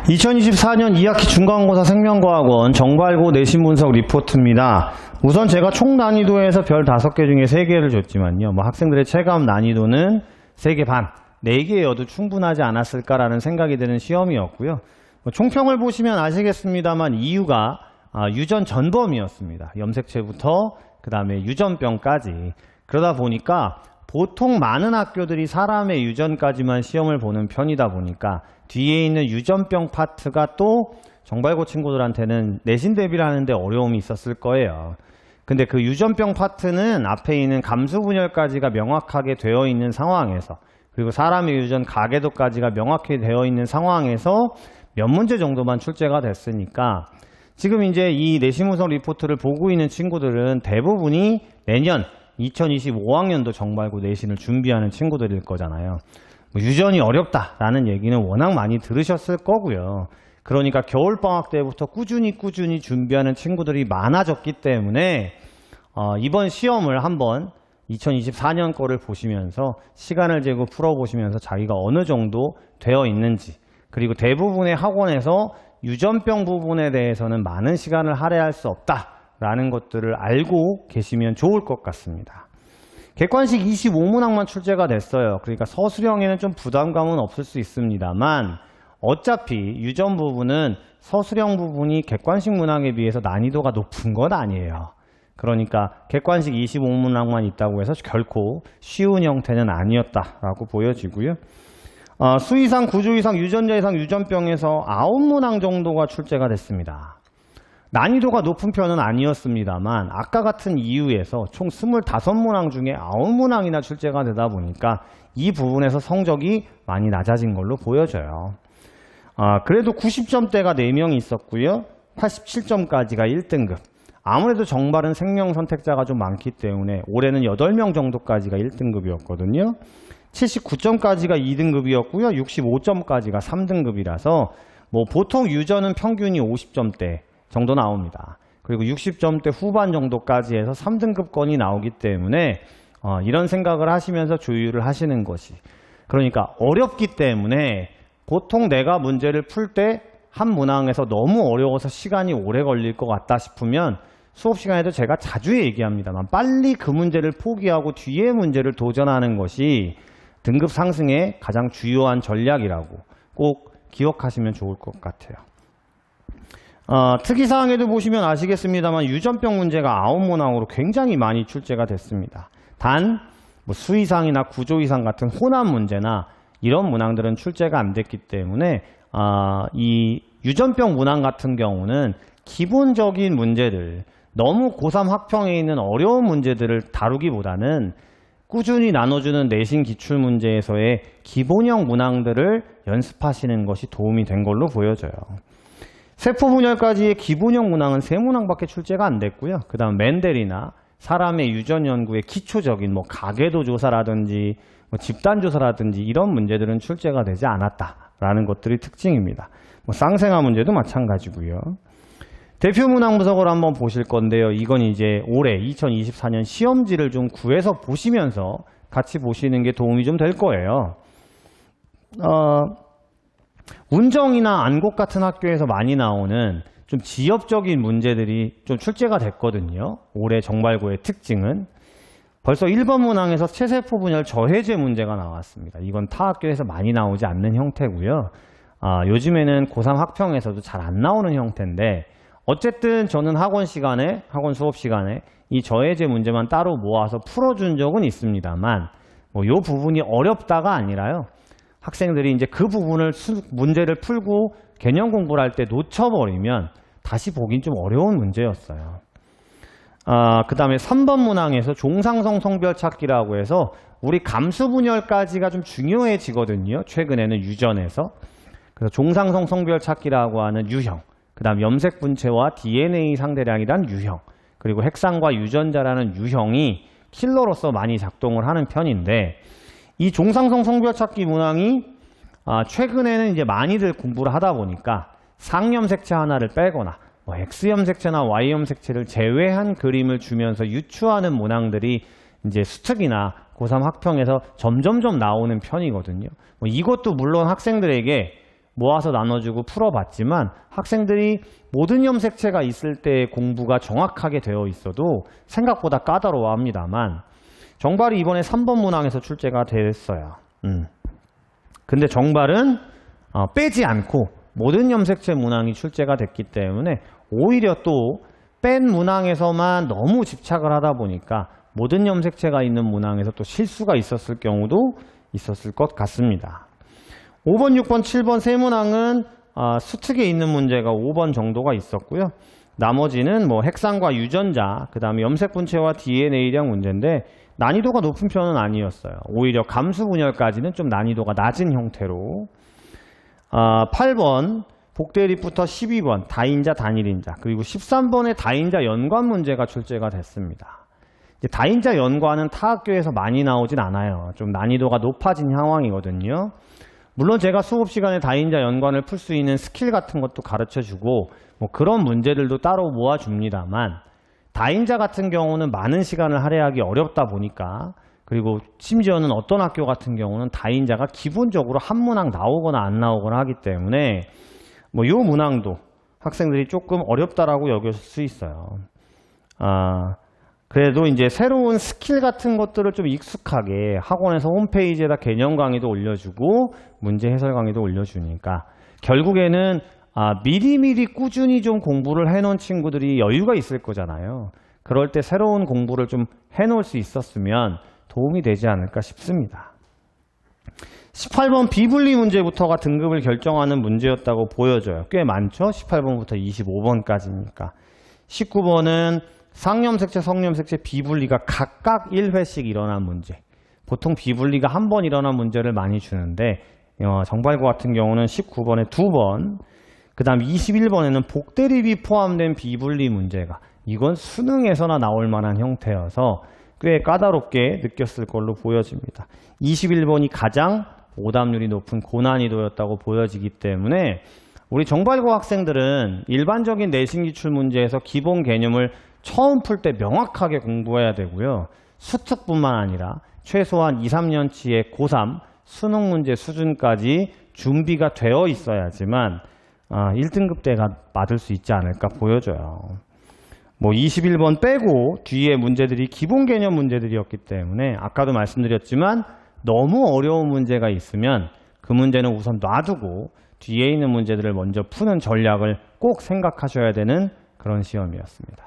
2024년 2학기 중간고사 생명과학원 정발고 내신 분석 리포트입니다. 우선 제가 총 난이도에서 별 5개 중에 3개를 줬지만요. 학생들의 체감 난이도는 3개 반, 4개여도 충분하지 않았을까라는 생각이 드는 시험이었고요. 총평을 보시면 아시겠습니다만 이유가 유전 전범이었습니다. 염색체부터 그 다음에 유전병까지. 그러다 보니까 보통 많은 학교들이 사람의 유전까지만 시험을 보는 편이다 보니까 뒤에 있는 유전병 파트가 또 정발고 친구들한테는 내신 대비를 하는데 어려움이 있었을 거예요. 근데 그 유전병 파트는 앞에 있는 감수 분열까지가 명확하게 되어 있는 상황에서, 그리고 사람의 유전 가계도까지가 명확히 되어 있는 상황에서 몇 문제 정도만 출제가 됐으니까 지금 이제 이 내신 분석 리포트를 보고 있는 친구들은 대부분이 내년 2025학년도 정발고 내신을 준비하는 친구들일 거잖아요. 유전이 어렵다라는 얘기는 워낙 많이 들으셨을 거고요. 그러니까 겨울방학 때부터 꾸준히 준비하는 친구들이 많아졌기 때문에 이번 시험을 한번 2024년 거를 보시면서 시간을 재고 풀어보시면서 자기가 어느 정도 되어 있는지, 그리고 대부분의 학원에서 유전병 부분에 대해서는 많은 시간을 할애할 수 없다라는 것들을 알고 계시면 좋을 것 같습니다. 객관식 25문항만 출제가 됐어요. 그러니까 서술형에는 좀 부담감은 없을 수 있습니다만 어차피 유전 부분은 서술형 부분이 객관식 문항에 비해서 난이도가 높은 건 아니에요. 그러니까 객관식 25문항만 있다고 해서 결코 쉬운 형태는 아니었다라고 보여지고요. 수이상, 구조 이상, 유전자 이상, 유전병에서 9문항 정도가 출제가 됐습니다. 난이도가 높은 편은 아니었습니다만 아까 같은 이유에서 총 25문항 중에 9문항이나 출제가 되다 보니까 이 부분에서 성적이 많이 낮아진 걸로 보여져요. 그래도 90점대가 4명이 있었고요. 87점까지가 1등급. 아무래도 정발은 생명 선택자가 좀 많기 때문에 올해는 8명 정도까지가 1등급이었거든요. 79점까지가 2등급이었고요. 65점까지가 3등급이라서 보통 유전은 평균이 50점대 정도 나옵니다. 그리고 60점대 후반 정도까지 해서 3등급권이 나오기 때문에 이런 생각을 하시면서 조율을 하시는 것이, 그러니까 어렵기 때문에 보통 내가 문제를 풀 때 한 문항에서 너무 어려워서 시간이 오래 걸릴 것 같다 싶으면 수업 시간에도 제가 자주 얘기합니다만 빨리 그 문제를 포기하고 뒤에 문제를 도전하는 것이 등급 상승의 가장 주요한 전략이라고 꼭 기억하시면 좋을 것 같아요. 특이사항에도 보시면 아시겠습니다만 유전병 문제가 9문항으로 굉장히 많이 출제가 됐습니다. 단 수이상이나 구조 이상 같은 혼합 문제나 이런 문항들은 출제가 안 됐기 때문에 이 유전병 문항 같은 경우는 기본적인 문제들, 너무 고3 학평에 있는 어려운 문제들을 다루기보다는 꾸준히 나눠주는 내신 기출문제에서의 기본형 문항들을 연습하시는 것이 도움이 된 걸로 보여져요. 세포분열까지의 기본형 문항은 3문항밖에 출제가 안 됐고요. 그 다음 멘델이나 사람의 유전 연구의 기초적인 가계도 조사라든지 집단조사라든지 이런 문제들은 출제가 되지 않았다라는 것들이 특징입니다. 쌍생아 문제도 마찬가지고요. 대표 문항 분석을 한번 보실 건데요. 이건 이제 올해 2024년 시험지를 좀 구해서 보시면서 같이 보시는 게 도움이 좀 될 거예요. 운정이나 안곡 같은 학교에서 많이 나오는 좀 지엽적인 문제들이 좀 출제가 됐거든요. 올해 정발고의 특징은 벌써 1번 문항에서 체세포 분열 저해제 문제가 나왔습니다. 이건 타 학교에서 많이 나오지 않는 형태고요. 요즘에는 고3 학평에서도 잘 안 나오는 형태인데 어쨌든 저는 학원 수업 시간에 이 저해제 문제만 따로 모아서 풀어준 적은 있습니다만 요 부분이 어렵다가 아니라요. 학생들이 이제 그 부분을 문제를 풀고 개념 공부를 할 때 놓쳐버리면 다시 보긴 좀 어려운 문제였어요. 그 다음에 3번 문항에서 종상성 성별 찾기라고 해서 우리 감수 분열까지가 좀 중요해지거든요. 최근에는 유전에서. 그래서 종상성 성별 찾기라고 하는 유형, 그 다음 염색 분체와 DNA 상대량이란 유형, 그리고 핵상과 유전자라는 유형이 킬러로서 많이 작동을 하는 편인데 이 종상성 성별 찾기 문항이 최근에는 이제 많이들 공부를 하다 보니까 상염색체 하나를 빼거나 X염색체나 Y염색체를 제외한 그림을 주면서 유추하는 문항들이 이제 수특이나 고3 학평에서 점점점 나오는 편이거든요. 이것도 물론 학생들에게 모아서 나눠주고 풀어봤지만 학생들이 모든 염색체가 있을 때 공부가 정확하게 되어 있어도 생각보다 까다로워합니다만 정발이 이번에 3번 문항에서 출제가 됐어요. 근데 정발은 빼지 않고 모든 염색체 문항이 출제가 됐기 때문에 오히려 또 뺀 문항에서만 너무 집착을 하다 보니까 모든 염색체가 있는 문항에서 또 실수가 있었을 경우도 있었을 것 같습니다. 5번, 6번, 7번 세 문항은 수특에 있는 문제가 5번 정도가 있었고요. 나머지는 뭐 핵산과 유전자, 그 다음에 염색분체와 DNA량 문제인데 난이도가 높은 편은 아니었어요. 오히려 감수분열까지는 좀 난이도가 낮은 형태로 8번 복대립부터 12번 다인자, 단일인자, 그리고 13번의 다인자 연관 문제가 출제가 됐습니다. 이제 다인자 연관은 타 학교에서 많이 나오진 않아요. 좀 난이도가 높아진 상황이거든요. 물론 제가 수업 시간에 다인자 연관을 풀 수 있는 스킬 같은 것도 가르쳐주고 뭐 그런 문제들도 따로 모아줍니다만 다인자 같은 경우는 많은 시간을 할애하기 어렵다 보니까 그리고 심지어는 어떤 학교 같은 경우는 다인자가 기본적으로 한 문항 나오거나 안 나오거나 하기 때문에 뭐 요 문항도 학생들이 조금 어렵다라고 여길 수 있어요. 그래도 이제 새로운 스킬 같은 것들을 좀 익숙하게 학원에서 홈페이지에다 개념 강의도 올려주고 문제 해설 강의도 올려주니까 결국에는 미리미리 꾸준히 좀 공부를 해놓은 친구들이 여유가 있을 거잖아요. 그럴 때 새로운 공부를 좀 해놓을 수 있었으면 도움이 되지 않을까 싶습니다. 18번 비분리 문제부터가 등급을 결정하는 문제였다고 보여져요. 꽤 많죠? 18번부터 25번까지니까. 19번은 상염색체, 성염색체 비분리가 각각 1회씩 일어난 문제. 보통 비분리가 한 번 일어난 문제를 많이 주는데 정발고 같은 경우는 19번에 2번, 그 다음 21번에는 복대립이 포함된 비분리 문제가 이건 수능에서나 나올 만한 형태여서 꽤 까다롭게 느꼈을 걸로 보여집니다. 21번이 가장 오답률이 높은 고난이도였다고 보여지기 때문에 우리 정발고 학생들은 일반적인 내신 기출 문제에서 기본 개념을 처음 풀 때 명확하게 공부해야 되고요. 수특뿐만 아니라 최소한 2, 3년치의 고3 수능 문제 수준까지 준비가 되어 있어야지만 1등급 대가 맞을 수 있지 않을까 보여져요. 뭐 21번 빼고 뒤에 문제들이 기본 개념 문제들이었기 때문에 아까도 말씀드렸지만 너무 어려운 문제가 있으면 그 문제는 우선 놔두고 뒤에 있는 문제들을 먼저 푸는 전략을 꼭 생각하셔야 되는 그런 시험이었습니다.